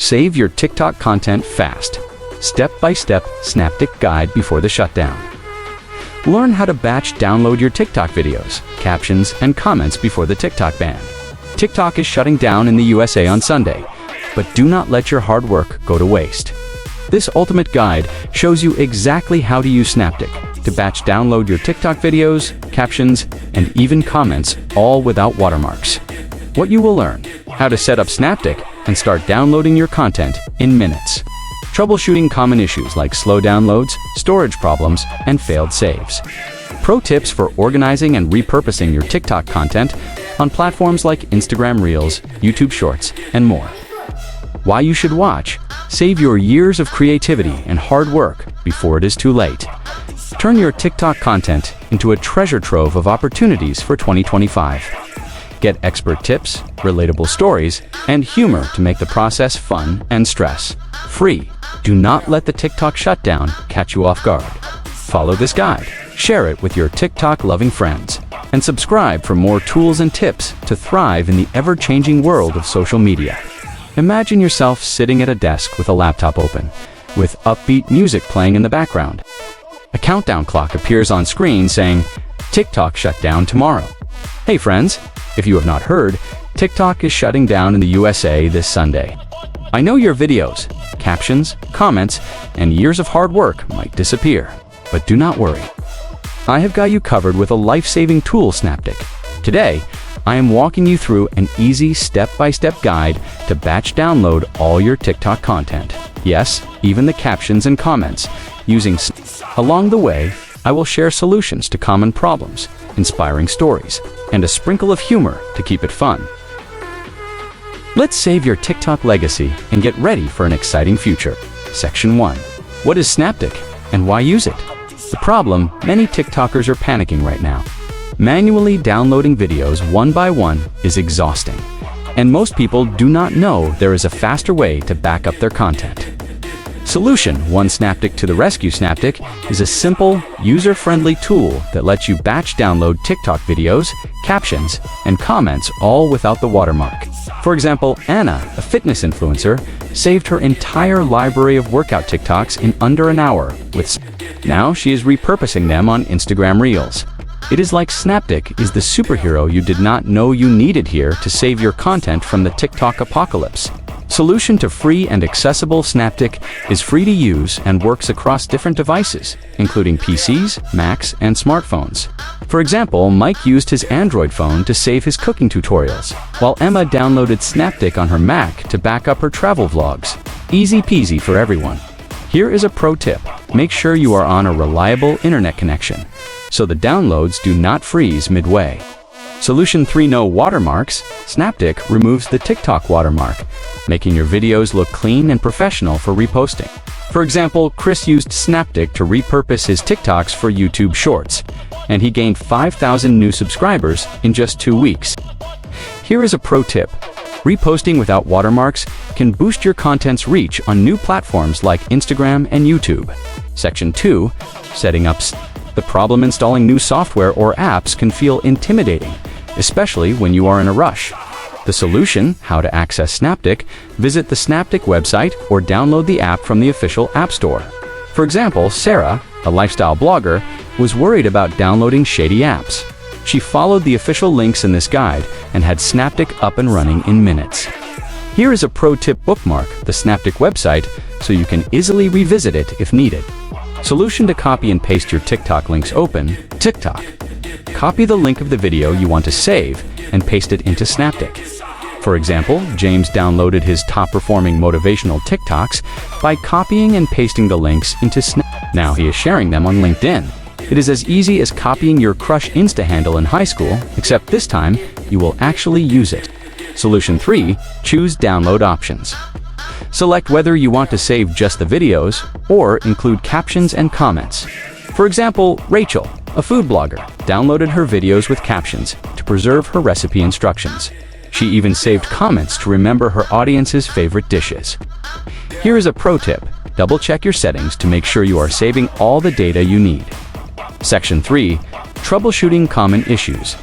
Save your TikTok content fast. Step-by-step SnapTik guide before the shutdown. Learn how to batch download your TikTok videos, captions, and comments before the TikTok ban. TikTok is shutting down in the USA on Sunday, but do not let your hard work go to waste. This ultimate guide shows you exactly how to use SnapTik to batch download your TikTok videos, captions, and even comments, all without watermarks. What you will learn: how to set up SnapTik and start downloading your content in minutes. Troubleshooting common issues like slow downloads, storage problems, and failed saves. Pro tips for organizing and repurposing your TikTok content on platforms like Instagram Reels, YouTube Shorts, and more. Why you should watch. Save your years of creativity and hard work before it is too late. Turn your TikTok content into a treasure trove of opportunities for 2025. Get expert tips, relatable stories, and humor to make the process fun and stress-free. Do not let the TikTok shutdown catch you off guard. Follow this guide, share it with your TikTok-loving friends, and subscribe for more tools and tips to thrive in the ever-changing world of social media. Imagine yourself sitting at a desk with a laptop open, with upbeat music playing in the background. A countdown clock appears on screen saying, "TikTok shut down tomorrow." Hey friends, if you have not heard, TikTok is shutting down in the USA this Sunday. I know your videos, captions, comments, and years of hard work might disappear, but do not worry. I have got you covered with a life-saving tool, SnapTik. Today, I am walking you through an easy step-by-step guide to batch download all your TikTok content. Yes, even the captions and comments. Along the way, I will share solutions to common problems, inspiring stories, and a sprinkle of humor to keep it fun. Let's save your TikTok legacy and get ready for an exciting future. Section 1. What is SnapTik and why use it? The problem: many TikTokers are panicking right now. Manually downloading videos one by one is exhausting, and most people do not know there is a faster way to back up their content. Solution 1: SnapTik to the rescue. SnapTik is a simple, user-friendly tool that lets you batch download TikTok videos, captions, and comments all without the watermark. For example, Anna, a fitness influencer, saved her entire library of workout TikToks in under an hour with now she is repurposing them on Instagram Reels. It is like SnapTik is the superhero you did not know you needed here to save your content from the TikTok apocalypse. Solution to free and accessible. SnapTik is free to use and works across different devices, including PCs, Macs, and smartphones. For example, Mike used his Android phone to save his cooking tutorials, while Emma downloaded SnapTik on her Mac to back up her travel vlogs. Easy peasy for everyone. Here is a pro tip: make sure you are on a reliable internet connection, so the downloads do not freeze midway. Solution 3: no watermarks. SnapTik removes the TikTok watermark, making your videos look clean and professional for reposting. For example, Chris used SnapTik to repurpose his TikToks for YouTube Shorts, and he gained 5,000 new subscribers in just 2 weeks. Here is a pro tip: reposting without watermarks can boost your content's reach on new platforms like Instagram and YouTube. Section 2: setting up. The problem: installing new software or apps can feel intimidating, especially when you are in a rush. The solution: how to access SnapTik. Visit the SnapTik website or download the app from the official App Store. For example, Sarah, a lifestyle blogger, was worried about downloading shady apps. She followed the official links in this guide and had SnapTik up and running in minutes. Here is a pro tip: bookmark the SnapTik website so you can easily revisit it if needed. Solution to copy and paste your TikTok links. Open TikTok. Copy the link of the video you want to save and paste it into SnapTik. For example, James downloaded his top-performing motivational TikToks by copying and pasting the links into SnapTik. Now he is sharing them on LinkedIn. It is as easy as copying your crush Insta handle in high school, except this time you will actually use it. Solution 3: choose download options. Select whether you want to save just the videos or include captions and comments. For example, Rachel, a food blogger, downloaded her videos with captions to preserve her recipe instructions. She even saved comments to remember her audience's favorite dishes. Here is a pro tip: double-check your settings to make sure you are saving all the data you need. Section 3: troubleshooting common issues.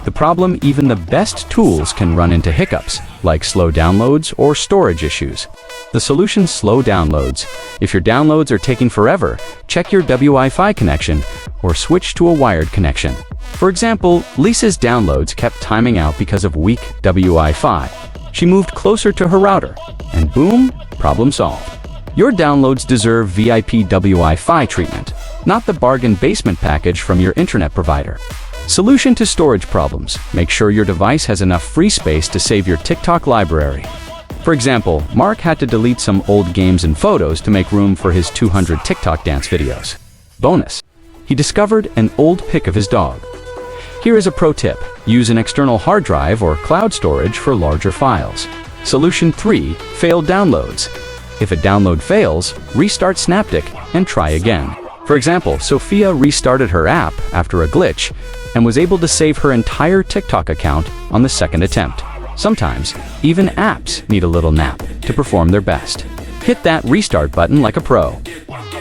The problem: even the best tools can run into hiccups, like slow downloads or storage issues. The solution: slow downloads. If your downloads are taking forever, check your Wi-Fi connection or switch to a wired connection. For example, Lisa's downloads kept timing out because of weak Wi-Fi. She moved closer to her router, and boom, problem solved. Your downloads deserve VIP Wi-Fi treatment, not the bargain basement package from your internet provider. Solution to storage problems: make sure your device has enough free space to save your TikTok library. For example, Mark had to delete some old games and photos to make room for his 200 TikTok dance videos. Bonus: he discovered an old pic of his dog. Here is a pro tip: use an external hard drive or cloud storage for larger files. Solution 3: failed downloads. If a download fails, restart SnapTik and try again. For example, Sophia restarted her app after a glitch and was able to save her entire TikTok account on the second attempt. Sometimes, even apps need a little nap to perform their best. Hit that restart button like a pro.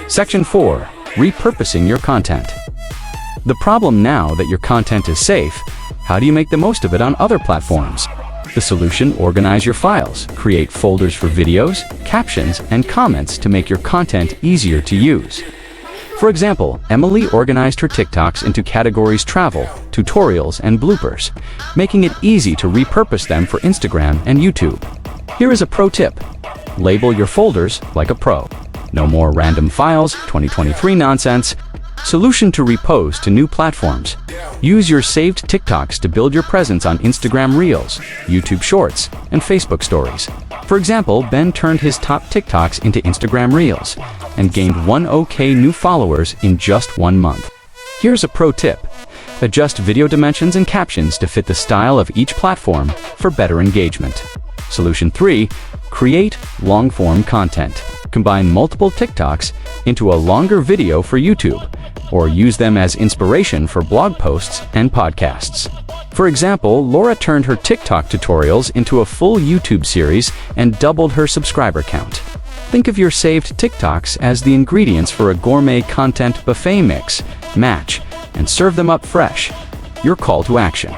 Section 4: repurposing your content. The problem now that your content is safe, how do you make the most of it on other platforms? The solution: organize your files. Create folders for videos, captions, and comments to make your content easier to use. For example, Emily organized her TikToks into categories: travel, tutorials, and bloopers, making it easy to repurpose them for Instagram and YouTube. Here is a pro tip: label your folders like a pro. No more random files, 2023 nonsense. Solution to repost to new platforms. Use your saved TikToks to build your presence on Instagram Reels, YouTube Shorts, and Facebook Stories. For example, Ben turned his top TikToks into Instagram Reels and gained 1,000 new followers in just 1 month. Here's a pro tip: adjust video dimensions and captions to fit the style of each platform for better engagement. Solution 3: create long-form content. Combine multiple TikToks into a longer video for YouTube, or use them as inspiration for blog posts and podcasts. For example, Laura turned her TikTok tutorials into a full YouTube series and doubled her subscriber count. Think of your saved TikToks as the ingredients for a gourmet content buffet: mix, match, and serve them up fresh. Your call to action: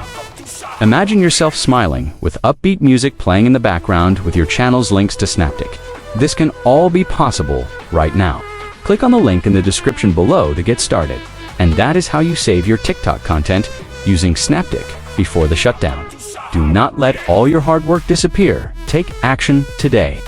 imagine yourself smiling with upbeat music playing in the background with your channel's links to SnapTik. This can all be possible right now. Click on the link in the description below to get started. And that is how you save your TikTok content using SnapTik before the shutdown. Do not let all your hard work disappear. Take action today.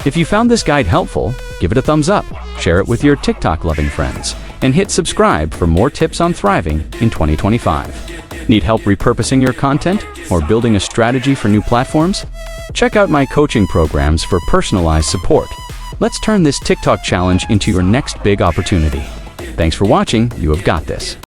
If you found this guide helpful, give it a thumbs up, share it with your TikTok-loving friends, and hit subscribe for more tips on thriving in 2025. Need help repurposing your content or building a strategy for new platforms? Check out my coaching programs for personalized support. Let's turn this TikTok challenge into your next big opportunity. Thanks for watching. You have got this.